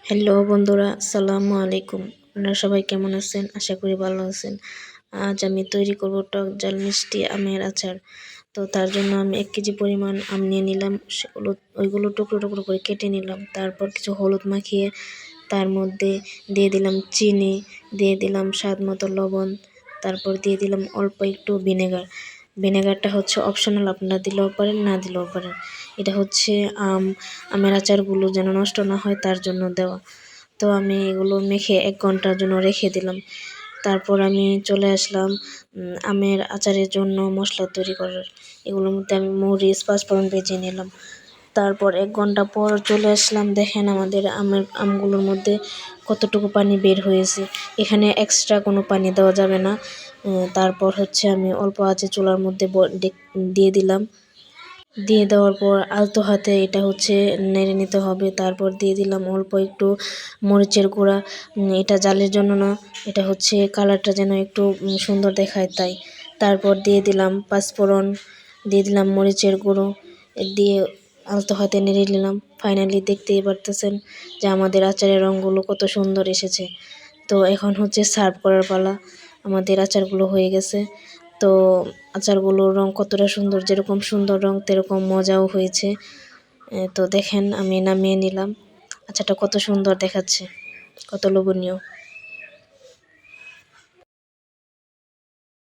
Hello বন্ধুরা, আসসালামু আলাইকুম। আপনারা সবাই কেমন আছেন? আশা করি ভালো আছেন। আজ আমি তৈরি করব টক ঝাল মিষ্টি আমের আচার। তো তার জন্য আমি 1 কেজি পরিমাণ আম নিয়ে নিলাম। ওইগুলো টুকরো টুকরো করে কেটে নিলাম। তারপর কিছু হলুদ মাখিয়ে তার মধ্যে দিয়ে দিলাম চিনি, দিয়ে দিলাম স্বাদ মতো লবণ, তারপর দিয়ে দিলাম অল্প একটু ভিনেগার। ভিনেগারটা হচ্ছে অপশনাল, আপনারা দিলেও পারেন, না দিলেও পারেন। এটা হচ্ছে আমের আচারগুলো যেন নষ্ট না হয় তার জন্য দেওয়া। তো আমি এগুলো মেখে 1 ঘন্টার জন্য রেখে দিলাম। তারপর আমি চলে আসলাম আমের আচারের জন্য মশলা তৈরি করার। এগুলোর মধ্যে আমি মরিচ, পাঁচফোড়ন ভেজে নিলাম। তারপর 1 ঘন্টা পর চলে আসলাম। দেখেন আমাদের আমগুলোর মধ্যে কতটুকু পানি বের হয়েছে। এখানে এক্সট্রা কোনো পানি দেওয়া যাবে না। তারপর হচ্ছে আমি অল্প আঁচে চুলার মধ্যে দিয়ে দিলাম। দিয়ে দেওয়ার পর আলতো হাতে এটা হচ্ছে নেড়ে নিতে হবে। তারপর দিয়ে দিলাম অল্প একটু মরিচের গুঁড়া। এটা ঝালের জন্য না, এটা হচ্ছে কালারটা যেন একটু সুন্দর দেখায় তাই। তারপর দিয়ে দিলাম পাঁচফোড়ন, দিয়ে দিলাম মরিচের গুঁড়ো, দিয়ে আলতো হাতে নেড়ে নিলাম। ফাইনালি দেখতেই পারতেছেন যে আমাদের আচারের রঙগুলো কত সুন্দর এসেছে। তো এখন হচ্ছে সার্ভ করার পালা। আমাদের আচারগুলো হয়ে গেছে। তো আচারগুলোর রং কতটা সুন্দর, যেরকম সুন্দর রং তেরকম মজাও হয়েছে। তো দেখেন আমি নামিয়ে নিলাম। আচারটা কত সুন্দর দেখাচ্ছে, কত লোভনীয়।